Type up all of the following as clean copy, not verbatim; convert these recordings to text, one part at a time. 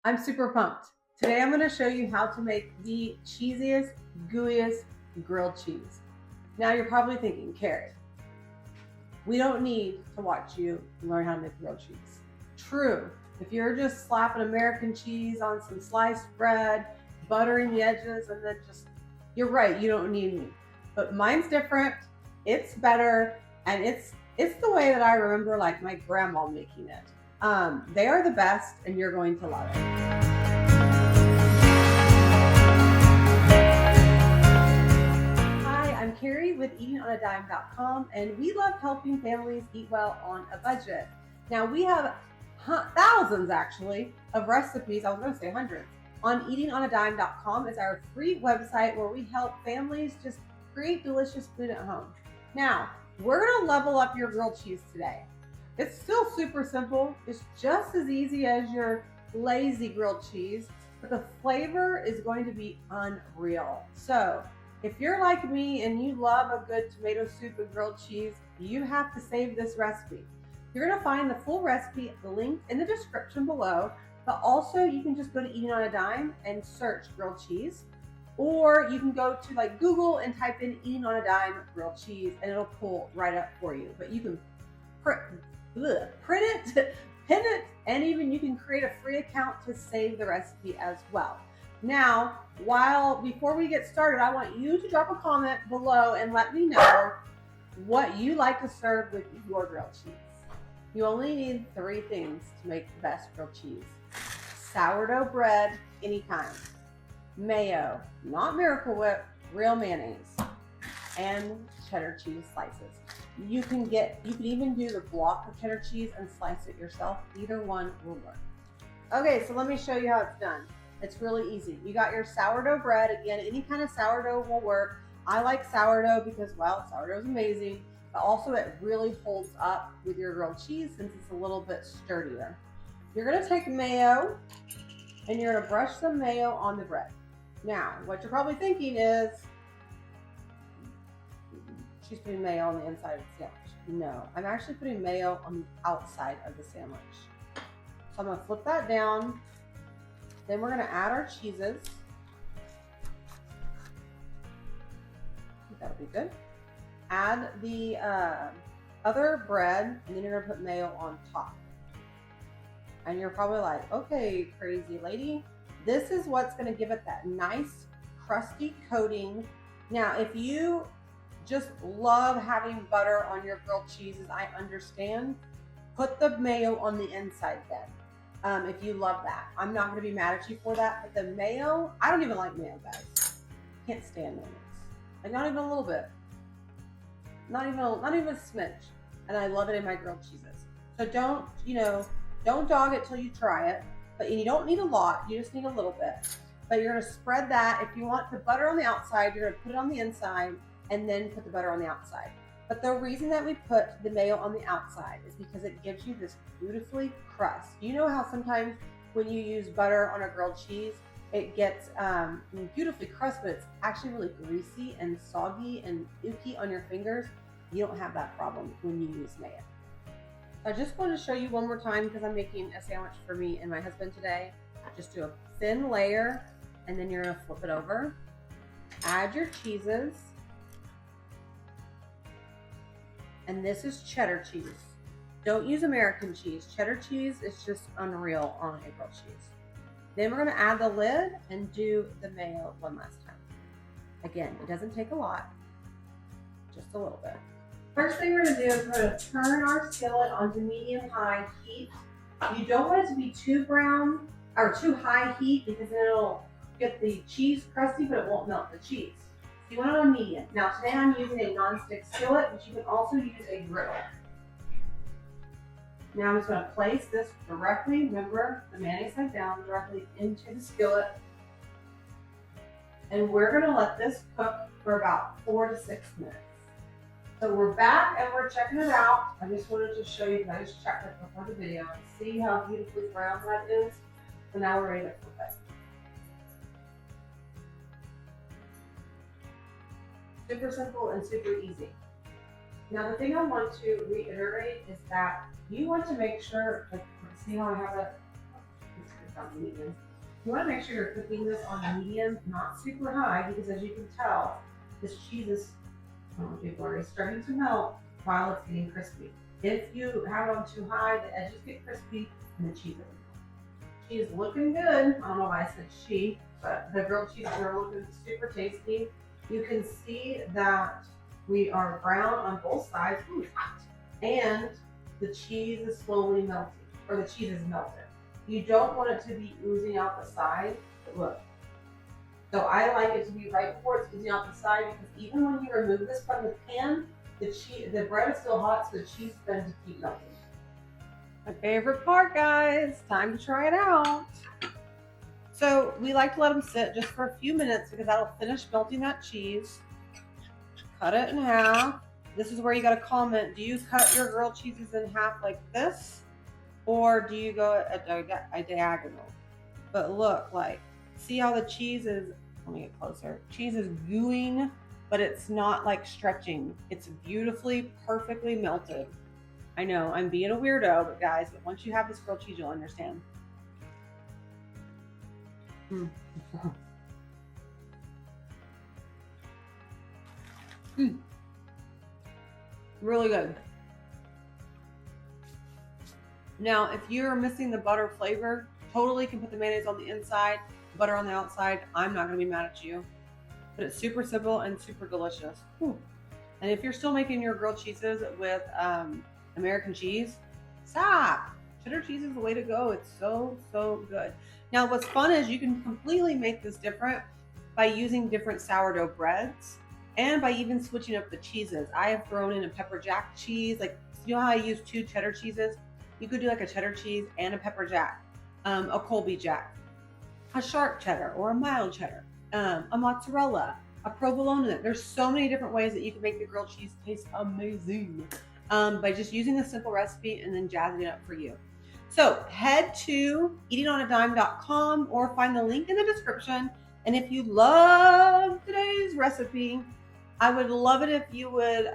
I'm super pumped. Today I'm going to show you how to make the cheesiest, gooeyest grilled cheese. Now you're probably thinking, Carrie, we don't need to watch you learn how to make grilled cheese. True, if you're just slapping American cheese on some sliced bread, buttering the edges, and then you're right, you don't need me. But mine's different, it's better, and it's the way that I remember like my grandma making it. They are the best, and you're going to love it. I'm Carrie with eatingonadime.com, and we love helping families eat well on a budget. Now we have thousands actually of recipes, I was going to say hundreds, on eatingonadime.com. It's our free website where we help families just create delicious food at home. Now, we're going to level up your grilled cheese today. It's still super simple. It's just as easy as your lazy grilled cheese, but the flavor is going to be unreal. So if you're like me and you love a good tomato soup and grilled cheese, you have to save this recipe. You're going to find the full recipe linked in the description below, but also you can just go to Eating on a Dime and search grilled cheese, or you can go to like Google and type in Eating on a Dime grilled cheese and it'll pull right up for you. But you can print it, pin it, and even you can create a free account to save the recipe as well. Now, before we get started, I want you to drop a comment below and let me know what you like to serve with your grilled cheese. You only need 3 things to make the best grilled cheese: sourdough bread, any kind, mayo, not Miracle Whip, real mayonnaise, and cheddar cheese slices. You can even do the block of cheddar cheese and slice it yourself. Either one will work. Okay, so let me show you how it's done. It's really easy. You got your sourdough bread. Again, any kind of sourdough will work. I like sourdough because, well, sourdough is amazing, but also it really holds up with your grilled cheese since it's a little bit sturdier. You're gonna take mayo and you're gonna brush some mayo on the bread. Now, what you're probably thinking is, she's putting mayo on the inside of the sandwich. No, I'm actually putting mayo on the outside of the sandwich. So I'm gonna flip that down. Then we're going to add our cheeses. I think that'll be good. Add the other bread, and then you're going to put mayo on top. And you're probably like, okay, crazy lady, this is what's going to give it that nice crusty coating. Now, if you just love having butter on your grilled cheeses, I understand. Put the mayo on the inside then. If you love that. I'm not going to be mad at you for that, but the mayo, I don't even like mayo, guys. Can't stand mayonnaise. Like, not even a little bit. Not even a smidge. And I love it in my grilled cheeses. So don't dog it till you try it. But you don't need a lot. You just need a little bit. But you're going to spread that. If you want the butter on the outside, you're going to put it on the inside and then put the butter on the outside. But the reason that we put the mayo on the outside is because it gives you this beautifully crust. You know how sometimes when you use butter on a grilled cheese, it gets beautifully crusted, but it's actually really greasy and soggy and icky on your fingers. You don't have that problem when you use mayo. I just want to show you one more time because I'm making a sandwich for me and my husband today. Just do a thin layer and then you're going to flip it over. Add your cheeses. And this is cheddar cheese. Don't use American cheese. Cheddar cheese is just unreal on a grilled cheese. Then we're gonna add the lid and do the mayo one last time. Again, it doesn't take a lot, just a little bit. First thing we're gonna do is we're gonna turn our skillet onto medium-high heat. You don't want it to be too brown or too high heat because then it'll get the cheese crusty, but it won't melt the cheese. You want it on medium. Now today I'm using a non-stick skillet, but you can also use a griddle. Now I'm just going to place this directly, remember the mayonnaise side down, directly into the skillet. And we're going to let this cook for about 4 to 6 minutes. So we're back and we're checking it out. I just wanted to show you, I just checked it before the video. See how beautifully brown that is? So now we're ready to flip it. Super simple and super easy. Now the thing I want to reiterate is that you want to make sure, like, see how I have it? on the medium. You want to make sure you're cooking this on medium, not super high, because as you can tell, this cheese is starting to melt while it's getting crispy. If you have it on too high, the edges get crispy and the cheese isn't. She is looking good. I don't know why I said she, but the grilled cheeses are looking super tasty. You can see that we are brown on both sides. Ooh, it's hot. And the cheese is slowly melting, or the cheese is melted. You don't want it to be oozing out the side. Look. So I like it to be right before it's oozing out the side, because even when you remove this from the pan, the bread is still hot, so the cheese is going to keep melting. My favorite part, guys. Time to try it out. So we like to let them sit just for a few minutes because that'll finish melting that cheese. Cut it in half. This is where you got to comment. Do you cut your grilled cheeses in half like this? Or do you go a diagonal? But look, like, see how the cheese is, let me get closer. Cheese is gooing, but it's not like stretching. It's beautifully, perfectly melted. I know, I'm being a weirdo, but guys, but once you have this grilled cheese, you'll understand. Really good. Now, if you're missing the butter flavor, totally can put the mayonnaise on the inside, butter on the outside. I'm not gonna be mad at you. But it's super simple and super delicious. And if you're still making your grilled cheeses with American cheese, stop. Cheddar cheese is the way to go. It's so, so good. Now, what's fun is you can completely make this different by using different sourdough breads and by even switching up the cheeses. I have thrown in a pepper jack cheese. Like, you know how I use 2 cheddar cheeses? You could do like a cheddar cheese and a pepper jack, a Colby jack, a sharp cheddar or a mild cheddar, a mozzarella, a provolone. There's so many different ways that you can make the grilled cheese taste amazing by just using a simple recipe and then jazzing it up for you. So head to eatingonadime.com or find the link in the description. And if you love today's recipe, I would love it if you would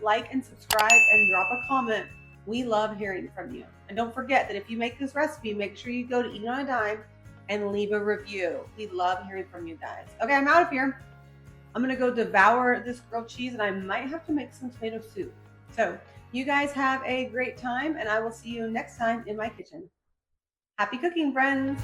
like and subscribe and drop a comment. We love hearing from you. And don't forget that if you make this recipe, make sure you go to Eating on a Dime and leave a review. We love hearing from you guys. Okay, I'm out of here. I'm gonna go devour this grilled cheese and I might have to make some tomato soup. So you guys have a great time and I will see you next time in my kitchen. Happy cooking, friends.